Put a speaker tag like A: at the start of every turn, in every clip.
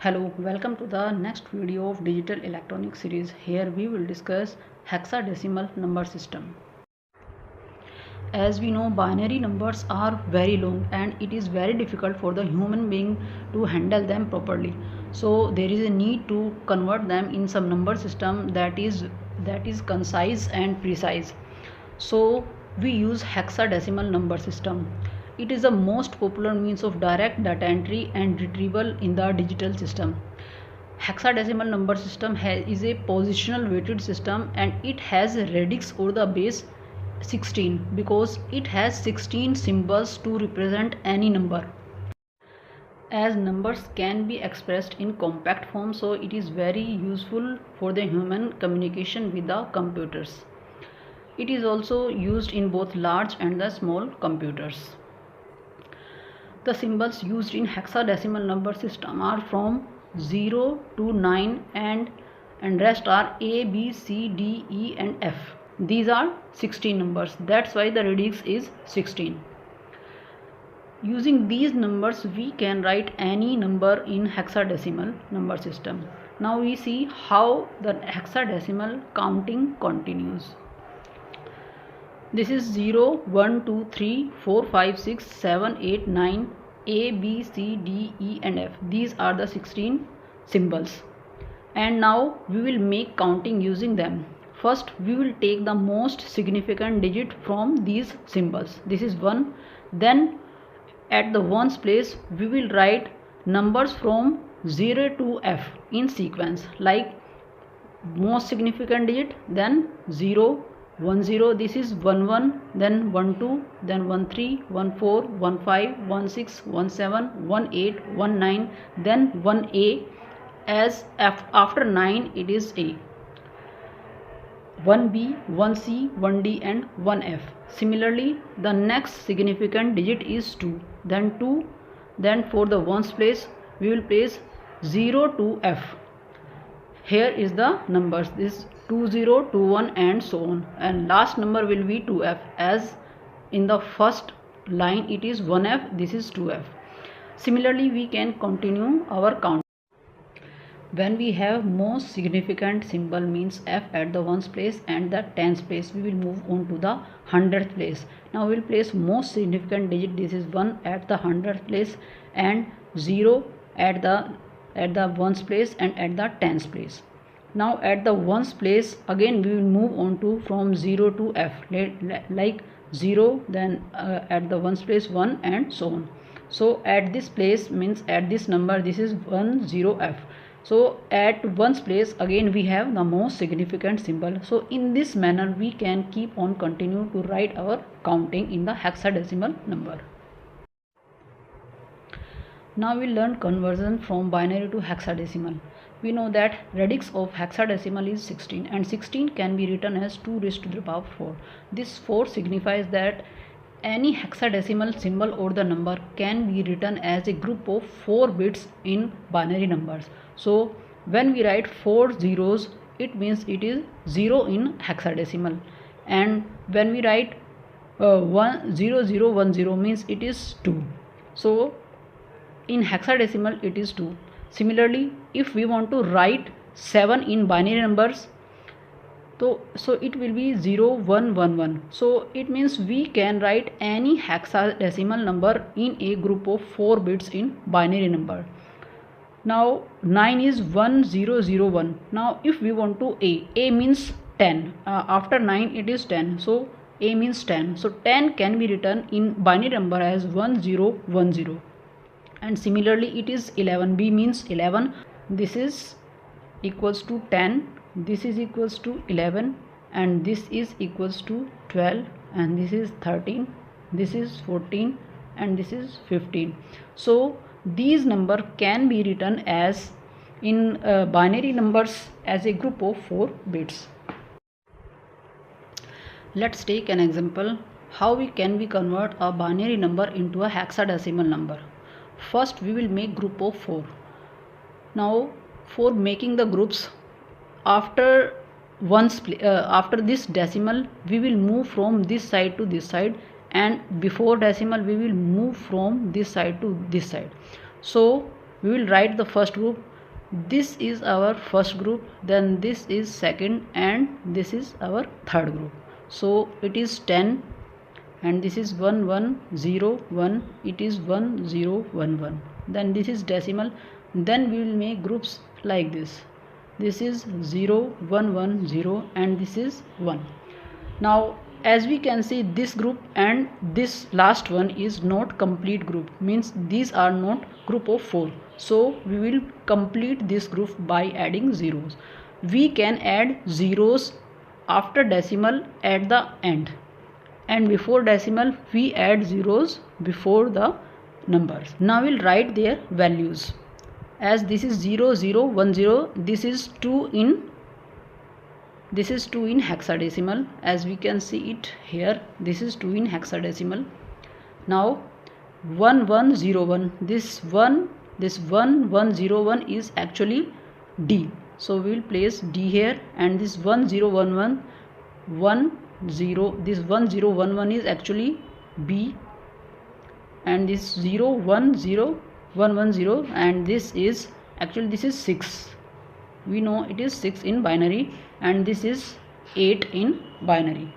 A: Hello, welcome to the next video of Digital Electronic series. Here we will discuss hexadecimal number system. As we know, binary numbers are very long and it is very difficult for the human being to handle them properly. So there is a need to convert them in some number system that is concise and precise. So we use hexadecimal number system. It is the most popular means of direct data entry and retrieval in the digital system. Hexadecimal number system is a positional weighted system and it has a radix or the base 16 because it has 16 symbols to represent any number. As numbers can be expressed in compact form, so it is very useful for the human communication with the computers. It is also used in both large and the small computers. The symbols used in hexadecimal number system are from 0 to 9 and rest are A, B, C, D, E and F. These are 16 numbers. That's why the radix is 16. Using these numbers we can write any number in hexadecimal number system. Now we see how the hexadecimal counting continues. This is 0, 1, 2, 3, 4, 5, 6, 7, 8, 9, A, B, C, D, E and F. These are the 16 symbols. And now we will make counting using them. First we will take the most significant digit from these symbols. This is 1. Then at the ones place we will write numbers from 0 to F in sequence, like most significant digit, then 0, 1 0, this is 1 1, then 1 2, then 1 3, 1 4, 1 5, 1 6, 1 7, 1 8, 1 9, then 1 A, as after 9 it is A, 1 B, 1 C, 1 D and 1 F. Similarly the next significant digit is 2, then 2, then for the ones place we will place 0 to F. Here is the numbers, this 20, 21 and so on, and last number will be 2F, as in the first line it is 1F, this is 2F. Similarly we can continue our count. When we have most significant symbol means F at the ones place and the tens place, we will move on to the hundredth place. Now we will place most significant digit, this is 1 at the hundredth place and 0 at the ones place and at the tens place. Now at the ones place again we will move on to from 0 to F, like 0, then at the ones place 1 and so on. So at this place means at this number, this is 1 0 F. So at ones place again we have the most significant symbol. So in this manner we can keep on continue to write our counting in the hexadecimal number. Now we learn conversion from binary to hexadecimal. We know that radix of hexadecimal is 16 and 16 can be written as 2 raised to the power 4. This 4 signifies that any hexadecimal symbol or the number can be written as a group of 4 bits in binary numbers. So when we write 4 zeros, it means it is 0 in hexadecimal, and when we write 1 0 0 1 0 means it is 2. So in hexadecimal it is 2. Similarly if we want to write 7 in binary numbers, so it will be 0 1 1 1. So it means we can write any hexadecimal number in a group of 4 bits in binary number. Now 9 is 1 0 0 1. Now if we want to A means 10, after 9 it is 10, so A means 10. So 10 can be written in binary number as 1 0 1 0. And similarly it is 11, B means 11, this is equals to 10, this is equals to 11, and this is equals to 12, and this is 13, this is 14, and this is 15. So these number can be written as in binary numbers as a group of 4 bits. Let's take an example how we can convert a binary number into a hexadecimal number. First we will make group of 4. Now for making the groups, after this decimal we will move from this side to this side, and before decimal we will move from this side to this side. So we will write the first group this is our first group, then this is second, and this is our third group. So it is 10, and this is 1 1 0 1, it is 1 0 1 1. Then this is decimal. Then we will make groups like this. This is 0 1 1 0, and this is 1. Now as we can see, this group and this last one is not complete group, means these are not group of 4. So we will complete this group by adding zeros. We can add zeros after decimal at the end, and before decimal we add zeros before the numbers. Now we'll write their values. As this is 0 0 1 0, this is 2 in hexadecimal. As we can see it here, this is 2 in hexadecimal. Now 1 1 0 1, this 1 1 0 1 is actually D, so we will place D here. And this 1 0 1 1 1 0, this 1 0 1 1 is actually B, and this 0 1 0 1 1 0, and this is actually, this is 6. We know it is 6 in binary, and this is 8 in binary.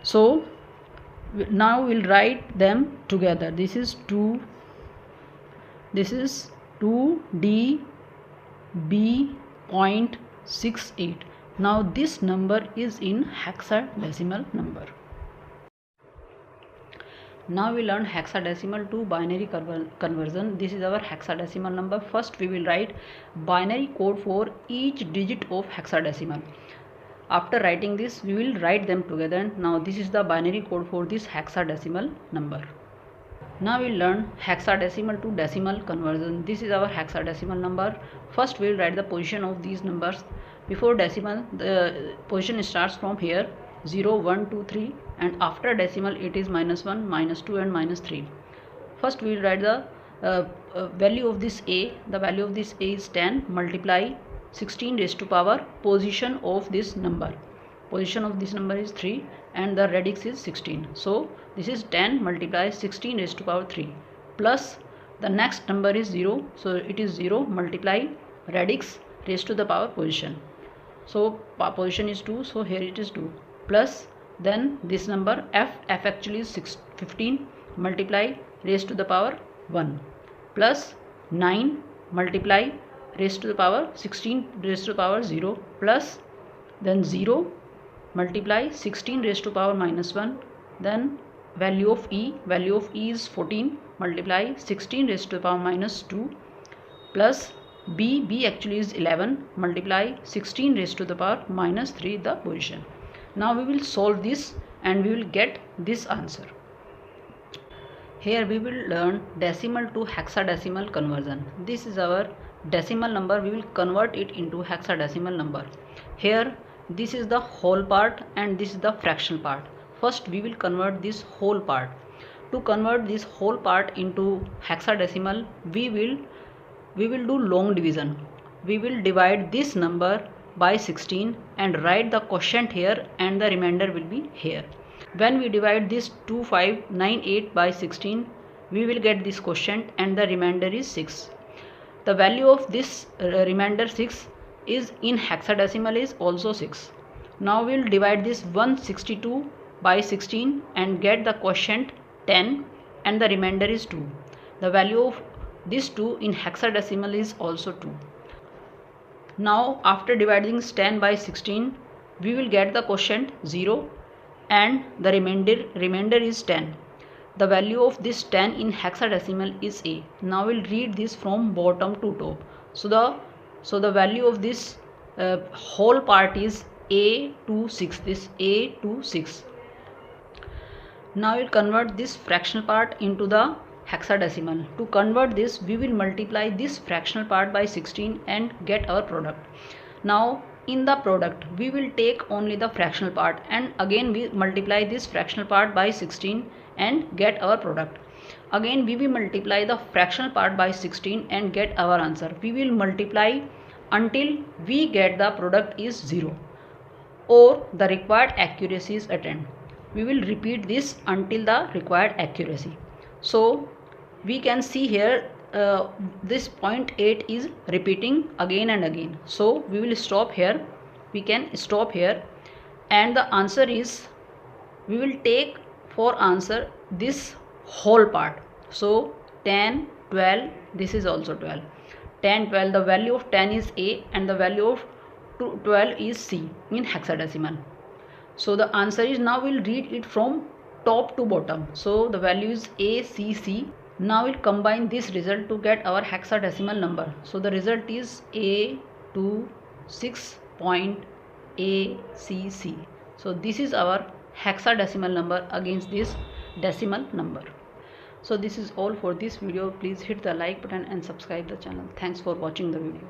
A: So now we'll write them together. This is 2, this is 2DB.68. Now this number is in hexadecimal number. Now we learn hexadecimal to binary conversion. This is our hexadecimal number. First we will write binary code for each digit of hexadecimal. After writing this, we will write them together. Now this is the binary code for this hexadecimal number. Now we will learn hexadecimal to decimal conversion. This is our hexadecimal number. First we will write the position of these numbers. Before decimal, the position starts from here, 0 1 2 3, and after decimal it is -1 -2 and -3. First we will write the value of this a. The value of this a is 10 multiply 16 raised to power position of this number. Position of this number is 3, and the radix is 16. So this is 10 multiply 16 raised to power 3, plus the next number is 0, so it is 0 multiply radix raised to the power position. So position is 2, so here it is 2, plus then this number f actually is 15 multiply raised to the power 1, plus 9 multiply raised to the power 16 raised to the power 0, plus then 0 multiply 16 raised to power -1, then value of e is 14 multiply 16 raised to the power -2, plus b actually is 11 multiply 16 raised to the power -3, the position. Now we will solve this and we will get this answer. Here we will learn decimal to hexadecimal conversion. This is our decimal number. We will convert it into hexadecimal number. Here this is the whole part and this is the fractional part. First we will convert this whole part. To convert this whole part into hexadecimal, we will do long division. We will divide this number by 16 and write the quotient here, and the remainder will be here. When we divide this 2598 by 16, we will get this quotient and the remainder is 6. The value of this remainder 6 is in hexadecimal is also 6. Now we will divide this 162 by 16 and get the quotient 10, and the remainder is 2. The value of this 2 in hexadecimal is also 2. Now after dividing 10 by 16, we will get the quotient 0 and the remainder is 10. The value of this 10 in hexadecimal is a. Now we'll read this from bottom to top. So the value of this whole part is a26. This a26. Now we'll convert this fractional part into the hexadecimal. To convert this, we will multiply this fractional part by 16 and get our product. Now in the product, we will take only the fractional part, and again we multiply this fractional part by 16 and get our product. Again we will multiply the fractional part by 16 and get our answer. We will multiply until we get the product is 0 or the required accuracy is attained. We will repeat this until the required accuracy. So we can see here this 0.8 is repeating again and again. So we will stop here. We can stop here, and the answer is, we will take for answer this whole part. So 10, 12, this is also 12. 10, 12, the value of 10 is A and the value of 12 is C in hexadecimal. So the answer is, now we'll read it from top to bottom. So the value is A, C, C. Now we'll combine this result to get our hexadecimal number. So the result is A26.ACC. So this is our hexadecimal number against this decimal number. So this is all for this video. Please hit the like button and subscribe the channel. Thanks for watching the video.